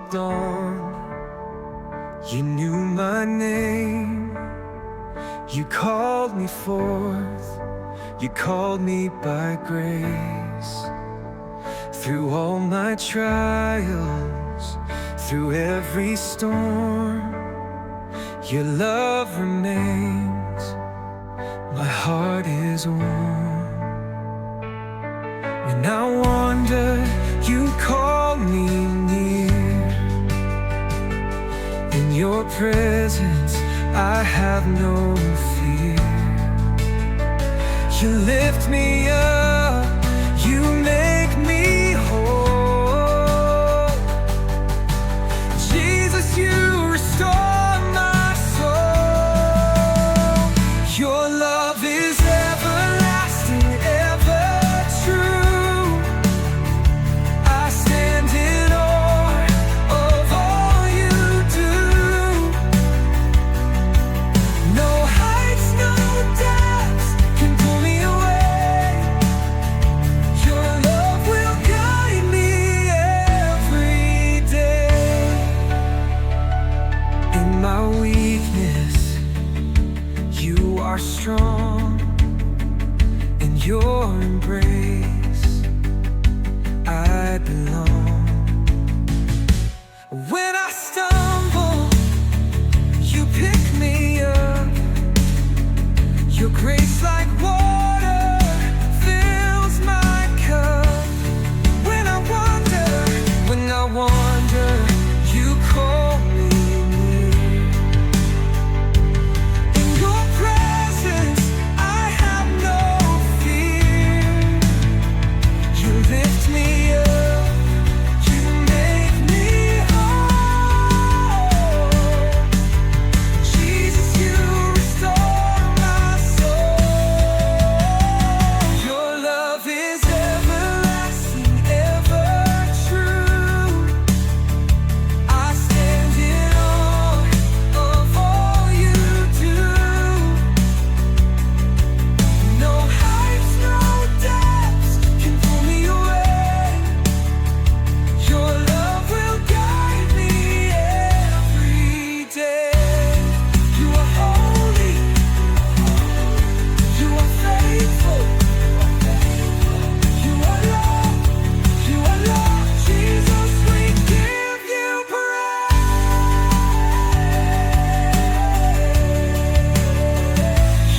walked on. You knew my name. You called me forth. You called me by grace. Through all my trials, through every storm, your love remains. My heart is warm. When I wander, you call me near. In your presence, I have no fear. You lift me up, you make me whole. Jesus, you restore my soul. Your love is everlasting, ever true. I stand in awe of all you do. No heights, no depths can pull me away. Your love will guide me every day. In my weakness, you are strong. In your embrace, I belong. When I stumble, you pick me up. Your grace like water fills my cup. When I wander, you call me near. In your presence, I have no fear. You lift me up, you make me whole. Jesus, you restore my soul. Your love is everlasting, ever true. I stand in awe of all you do. No heights, no depths can pull me away. Your love will guide me every day. You are holy, you are faithful, you are love, you are love. Jesus, we give you praise.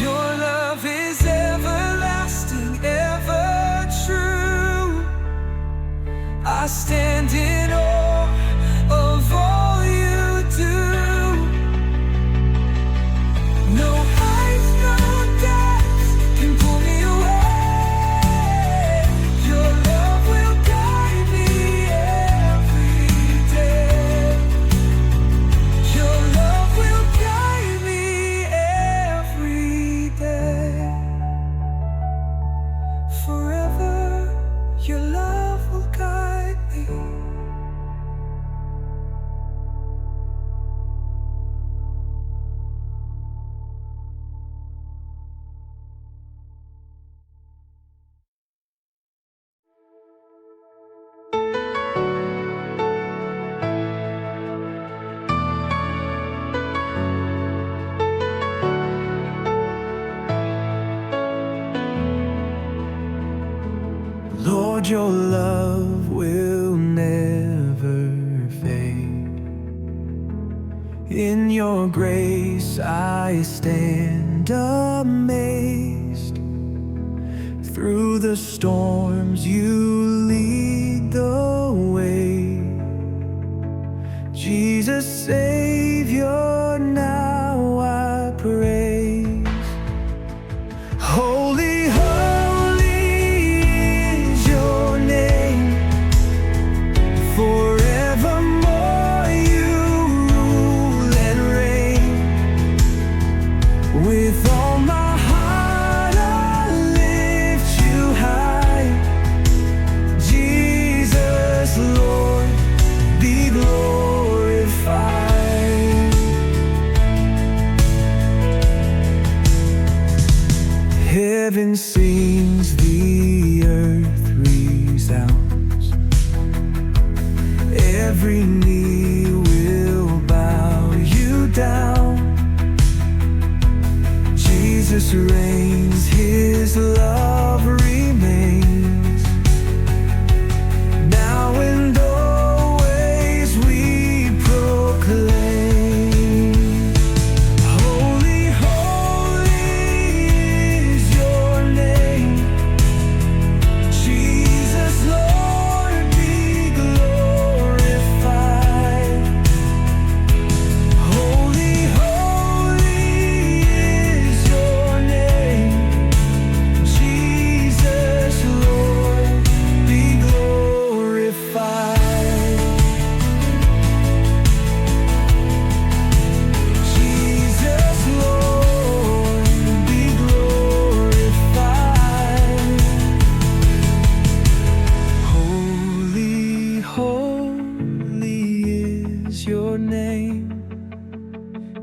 Your love is everlasting, ever true. I stand in awe of all you do. No heights, no depths can pull me away. Your love will guide me every day. Your love will guide me every day. Forever, your love will guide me. Lord, your love will never fade. In your grace I stand amazed. Through the storms you lead the way. Jesus, Savior, now I praise. Holy, holy is your name. Forevermore you rule and reign. With all my heart I lift you high. Jesus, Lord, be glorified. is your name.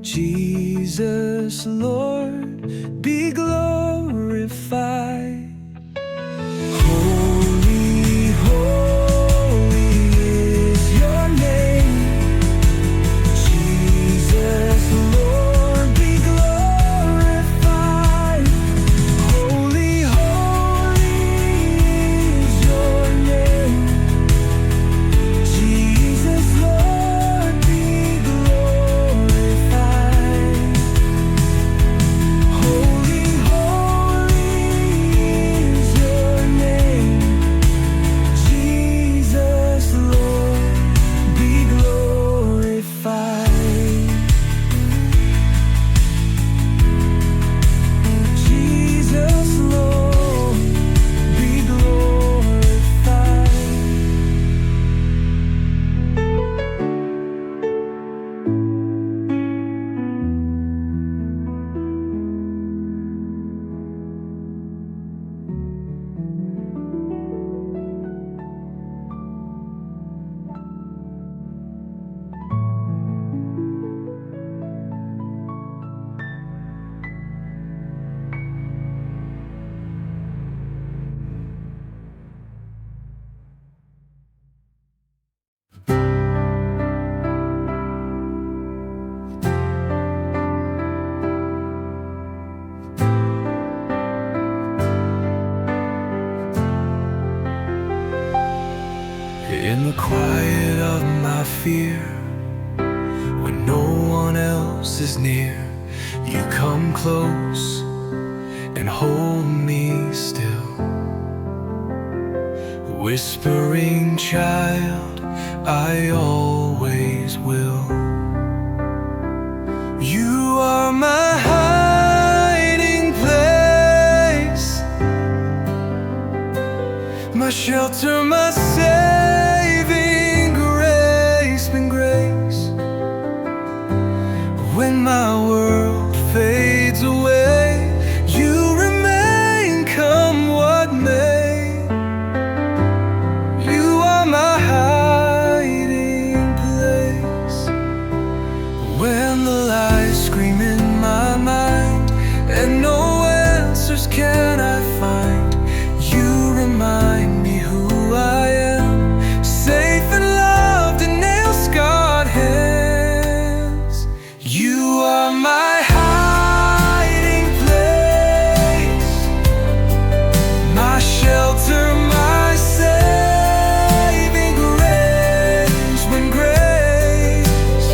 Jesus, Lord, be glorified. Holy, holy is your name. Jesus, Lord, be glorified. Holy, holy is your name. Jesus, Lord, be glorified. Holy, holy is your name. Jesus, Lord, be glorified. Jesus, Lord, be glorified. In the quiet of my fear, when no one else is near, you come close and hold me still. Whispering, child, I always will. You are my hiding place, my shelter, my saving grace, and grace. When my world fades away, you remain, come what may. You are my hiding place. When the lies scream in my mind and no answers can I find, you remind me who I am, safe and loved in nail-scarred hands. You are my hiding place, my shelter, my saving grace, when grace.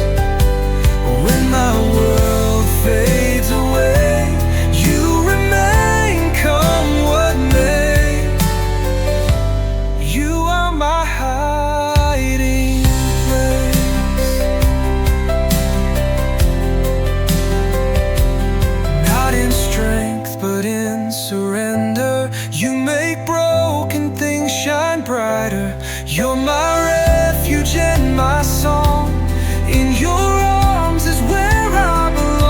When my world fades away, you remain, come what may. You are my hiding place. Not in strength, but in surrender, you make broken things shine brighter. You're my refuge and my song. In your arms is where I belong.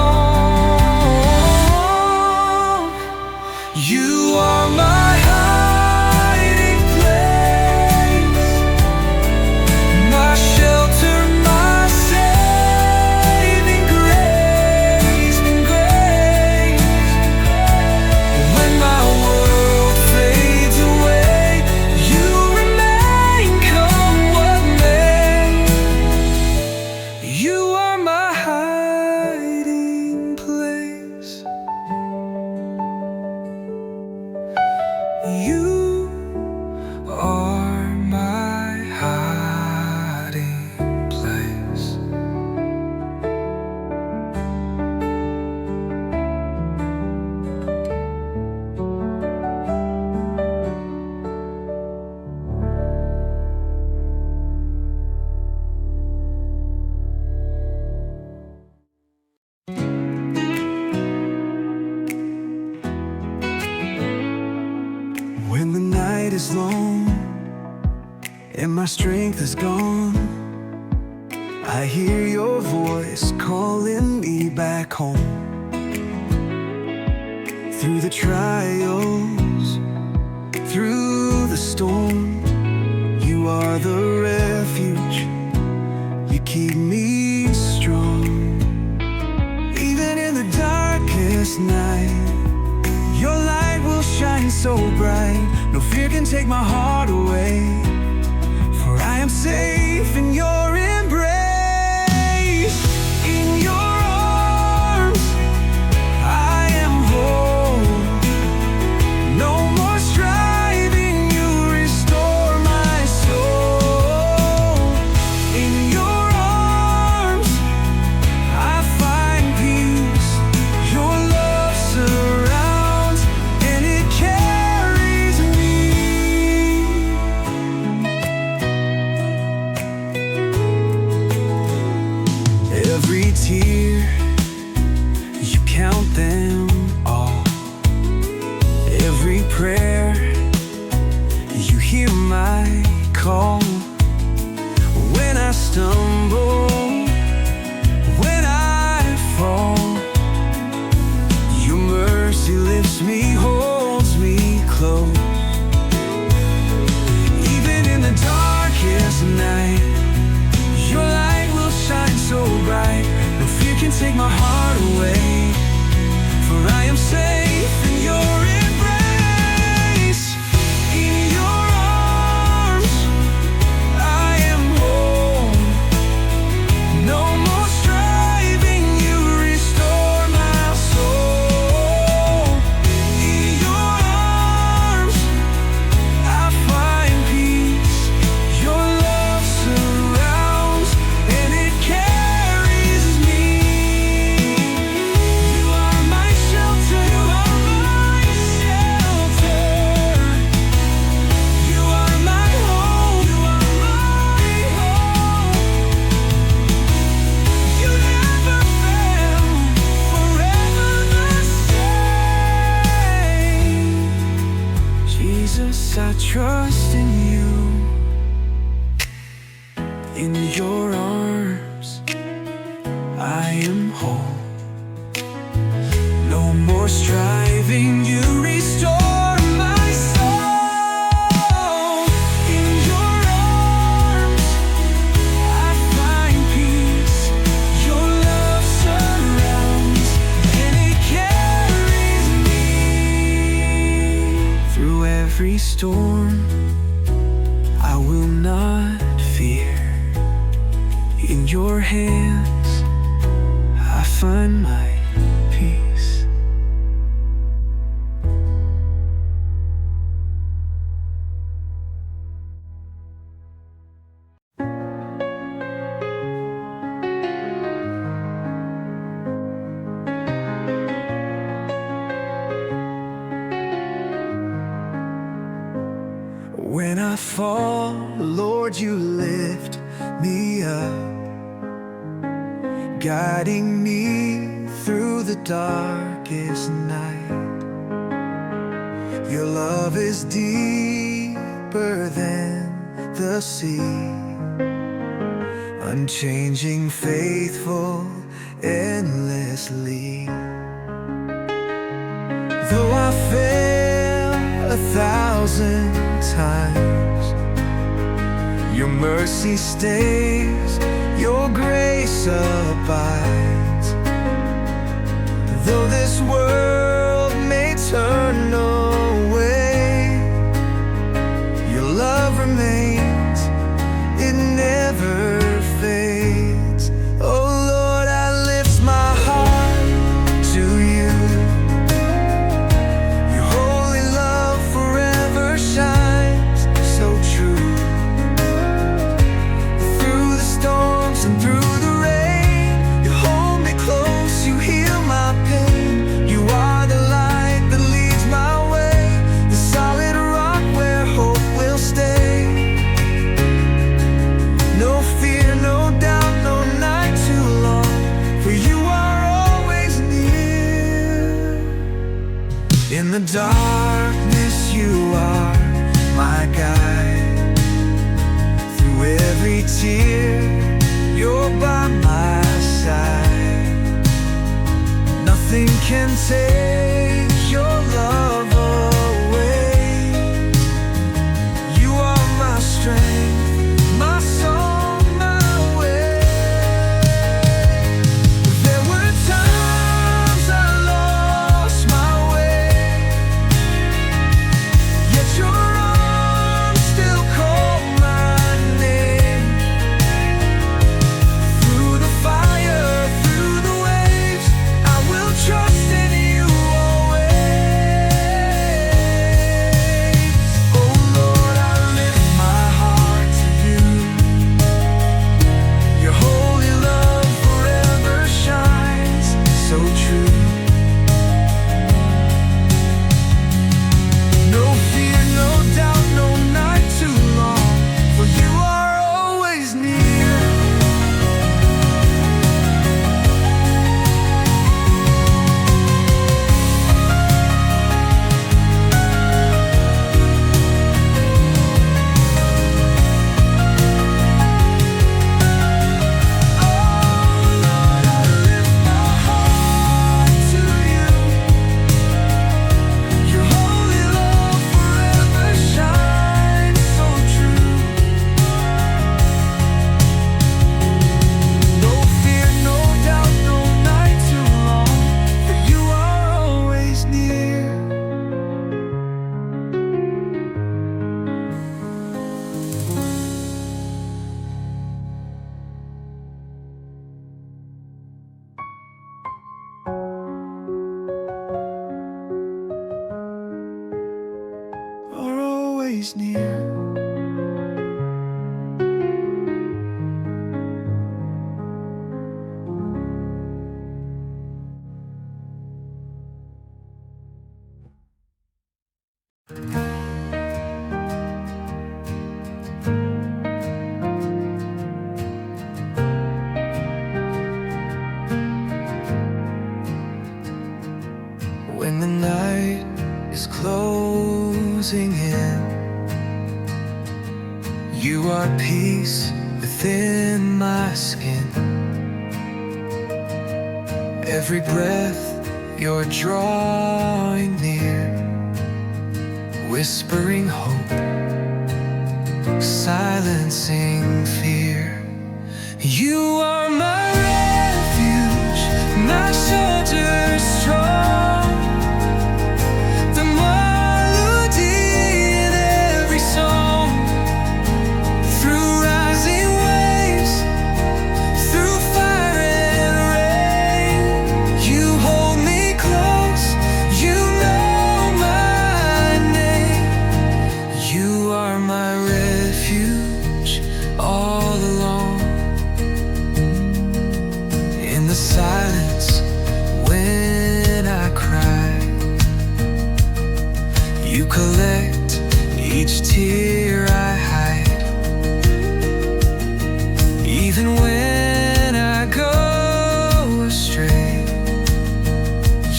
You are my hiding place, my shelter, my saving grace, and grace. When my world fades away, you remain, come what may. You are my hiding place. You are my hiding place. When the night is long and my strength is gone, I hear your voice calling me back home. Through the trials, through the storm, you are the refuge. You keep keep me strong. Even in the darkest night, your light will shine so bright. No fear can take my heart away, for I am safe in your embrace. In your arms I am whole. No more striving, you restore my soul. In your arms I find peace. Your love surrounds and it carries me. Every tear, you count them all. Every prayer, you hear my call. When I stumble, when I fall, your mercy lifts me, holds me close. Even in the darkest night, your light will shine so bright. No fear can take my heart away, for I am safe in your embrace. In your arms I am whole. No more striving, you restore my soul. In your arms I find peace. Your love surrounds and it carries me. You are my shelter, you are my shelter. You are my home, you are my home. You never fail, forever the same. Jesus, I trust in you. In your arms I am whole. No more striving, you restore my soul. In your arms I find peace. Your love surrounds and it carries me. Through every storm I will not fear. In your hands I find my peace. When I fall, Lord, you lift me up, guiding me through the darkest night. Your love is deeper than the sea, unchanging, faithful, endlessly. Though I fail 1,000 times, your mercy stays, your grace abides. Though this world may turn away, your love remains, it never fades. Oh Lord, I lift my heart to you. Your holy love forever shines so true. Through the storms and through the rain, you hold me close, you heal my pain. You are the light that leads my way, the solid rock where hope will stay. No fear, no doubt, no night too long, for you are always near. In the darkness you are my guide. Through every tear, you're by my side. Nothing can take your love away. You are my strength, my song, my way. always near. When the night is closing in, you are peace within my skin. Every breath you're drawing near, whispering hope, silencing fear. You are my refuge, my shelter strong, the melody in every song. Through rising waves, through fire and rain, you hold me close, you know my name. You are my refuge all along. In the silence when I cry, you collect each tear I hide. Even when I go astray,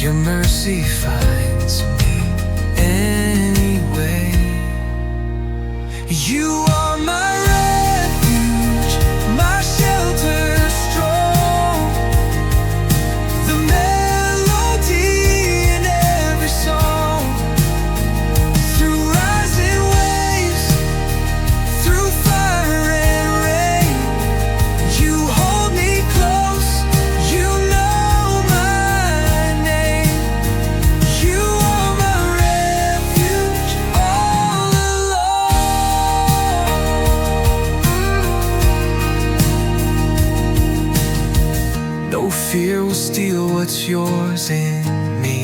your mercy finds me anyway. You are my refuge, my shelter strong, the melody in every song. Through rising waves, through fire and rain, you hold me close, you know my name. You are my refuge all along. No fear will steal what's yours in me.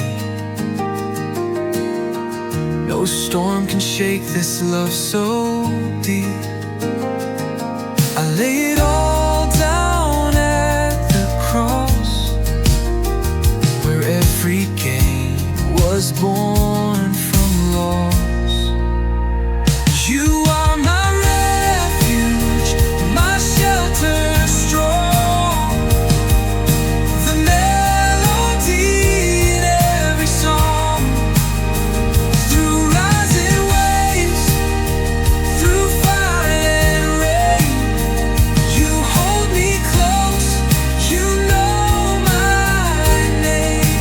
No storm can shake this love so deep. I lay it all down at the cross, where every gain was born from loss. You are my refuge, my shelter strong, the melody in every song. Through rising waves, through fire and rain, you hold me close, you know my name.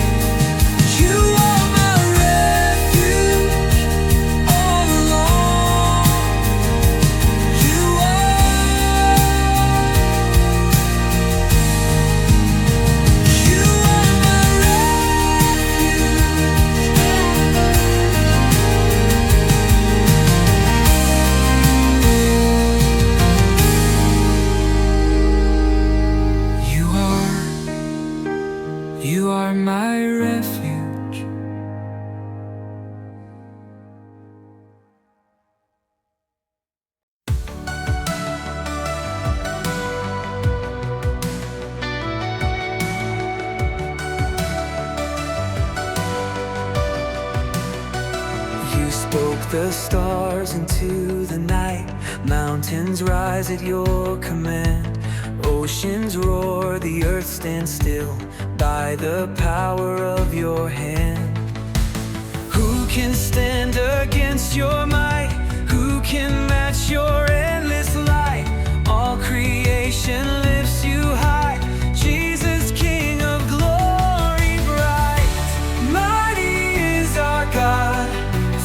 You are my refuge all along. You are my refuge. You are my refuge. You spoke the stars into the night, mountains rise at your command, oceans roar, the earth stands still by the power of your hand. Who can stand against your might? Who can match your endless light? All creation lifts you high, Jesus, King of glory bright. Mighty is our God,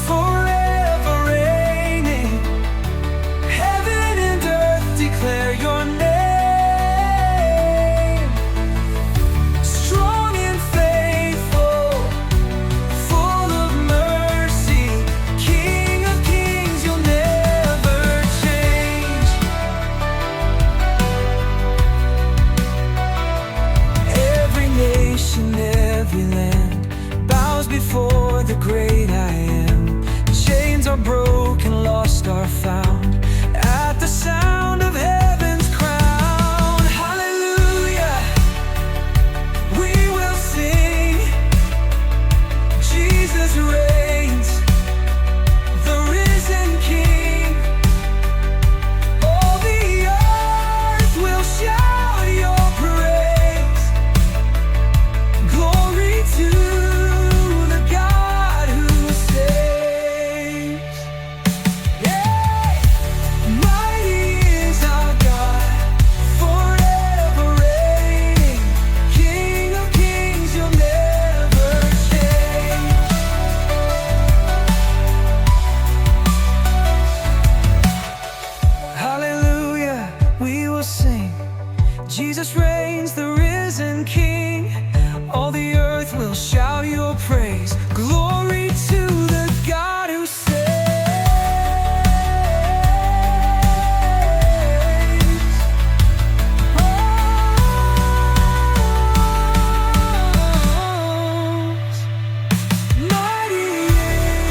forever reigning. Heaven and earth declare your name. Strong and faithful, full of mercy, King of kings, you'll never change. risen King. All the earth will shout your praise. Glory to the God who saves. Mighty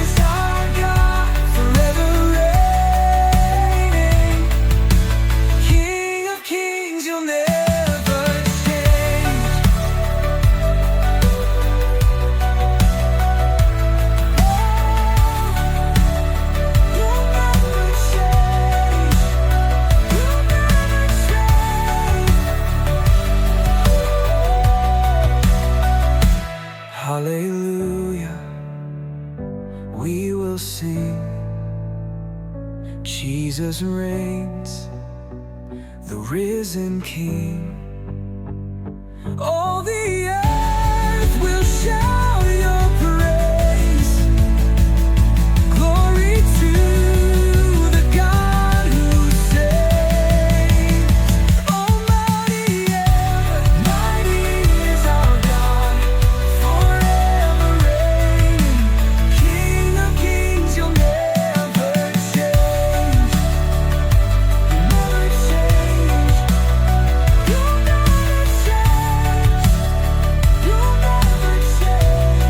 is our God, forever reigning. King of kings, you'll never change. You'll never change. You'll never change. Hallelujah, we will sing. Jesus reigns, the risen King. All the earth will shout your praise. Glory to the God who saves. Almighty ever, mighty is our God, forever reigning. King of kings, you'll never change. You'll never change. You'll never change. You'll never change.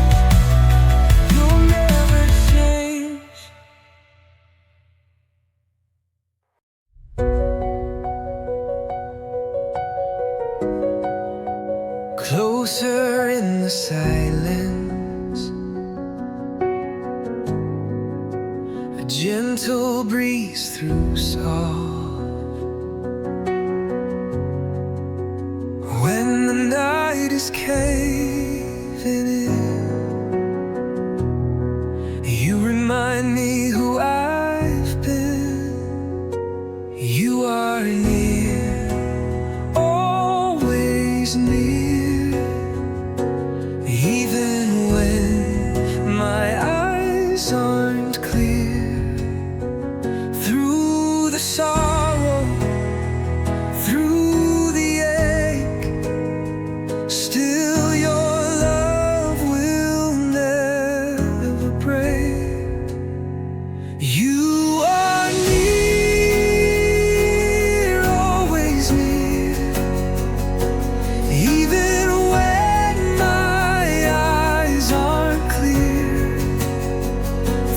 You'll never change. Closer in the silence, a gentle breeze through soft. When the night is caving in, you remind me who I've been. You are near, always near, even when my eyes aren't clear. Through the sorrow, through the ache, still your love will never break. You are near, always near, even when my eyes aren't clear.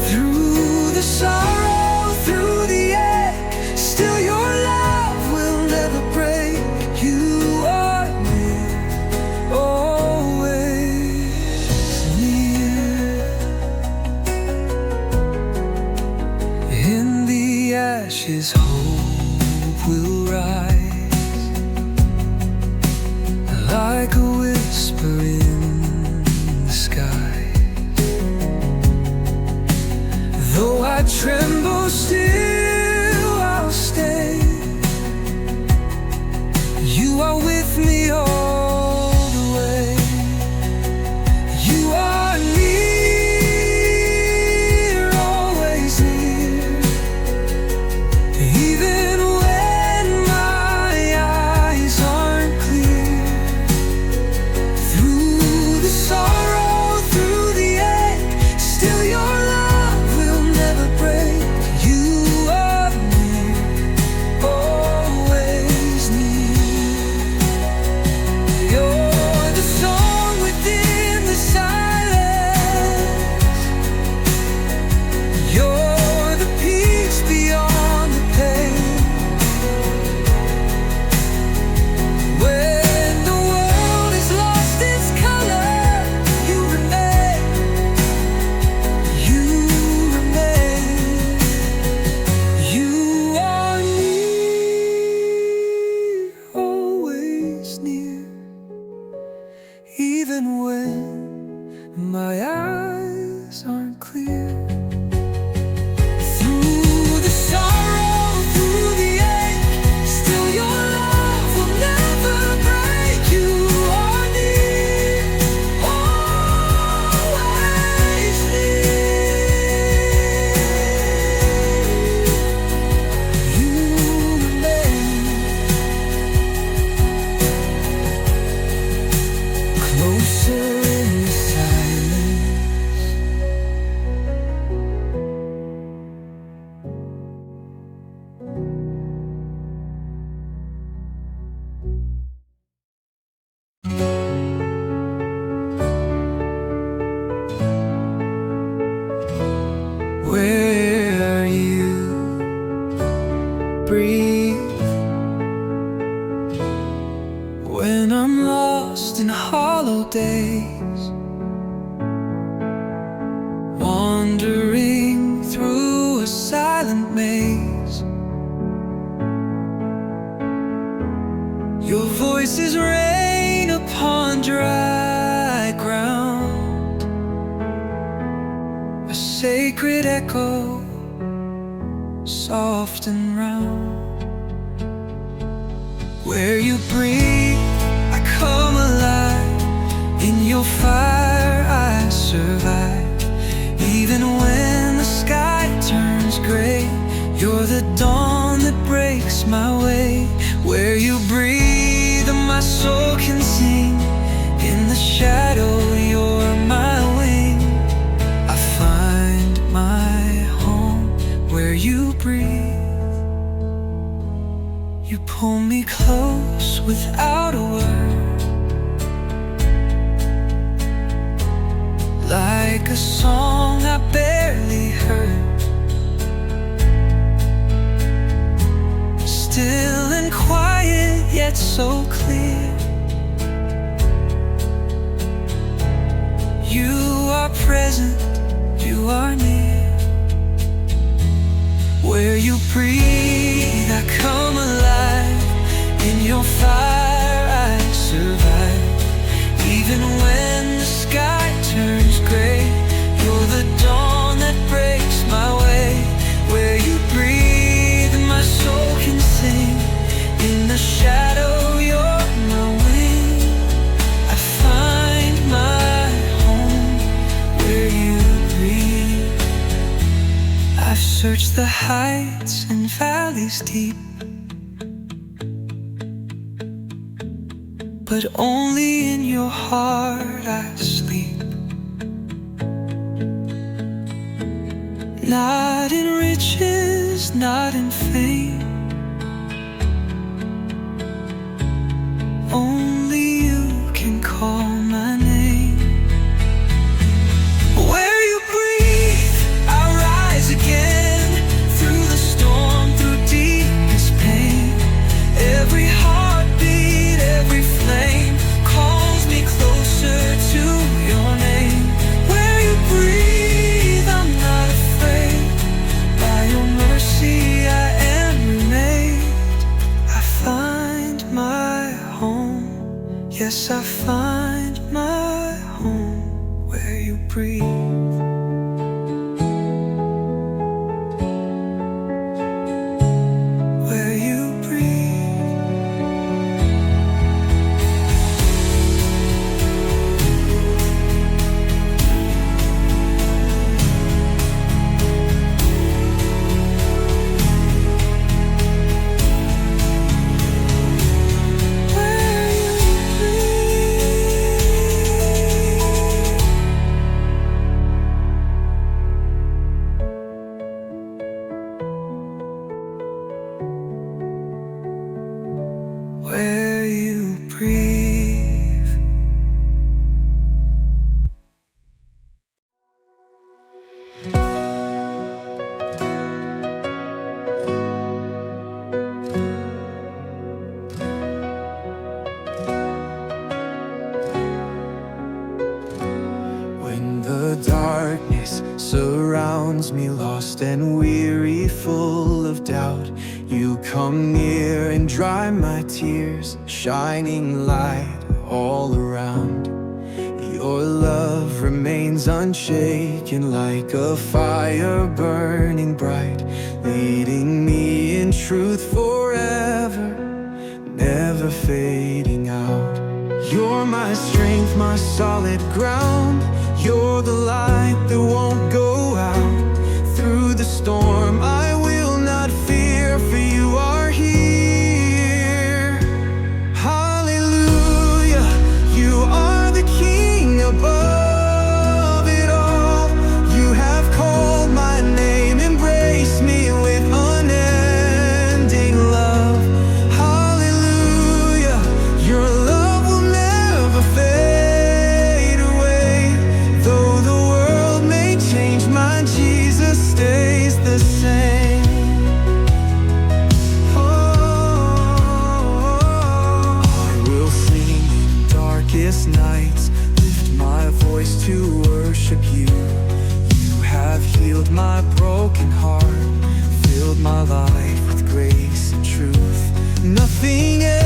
Through the sorrow, through the ache, still your love will never break. You are near, always near. In the ashes, hope will rise, like a whisper in the sky. Though I tremble, still I'll stay. You are with me all the way. You are near, always near, even when my eyes aren't clear. Through the sorrow, through the ache, still your love will never break. You are near, always near. You're the song within the silence. You're the peace beyond the pain. When the world has lost its color, you remain. You remain. You are near, always near, even when my eyes aren't clear. Through the sorrow, through the ache, still your love will never break. You are near, always near. You remain. closer in the silence. Where you breathe when I'm lost in hollow days, wandering through a silent maze. Your voices rain upon dry ground, a sacred echo, soft and round. Where you breathe, I come alive. In your fire I survive. Even when the sky turns gray, you're the dawn that breaks my way. Where you breathe, my soul can sing. In the shadow, you're my wing. I find my home where you breathe. You pull me close without a word, like a song I barely heard, still and quiet yet so clear. You are present, you are near. Where you breathe, I come alive. In your fire I survive. Even when the sky turns gray, you're the dawn that breaks my way. Where you breathe, my soul can sing. In the shadow, you're my wing. I find my home where you breathe. I've searched the heights and valleys deep, but only in your heart I sleep. Not in riches, not in fame, only you can call my name. Where you breathe, I rise again. Through the storm, through deepest pain. Every heartbeat, every flame calls me closer to your name. Where you breathe, I'm not afraid. By your mercy I am remade. I find my home. Yes, I find my home where you breathe. Where you breathe. Where you breathe. Where you breathe. When the darkness surrounds me, lost and weary, full of doubt, you come near and dry my tears, shining light all around. Your love remains unshaken, like a fire burning bright, leading me in truth forever, never fading out. You're my strength, my solid ground. You're the light that won't go out. Through the storm I will not fear, for you are here. Hallelujah, you are the King. darkest nights, lift my voice to worship you. You have healed my broken heart, filled my life with grace and truth. Nothing else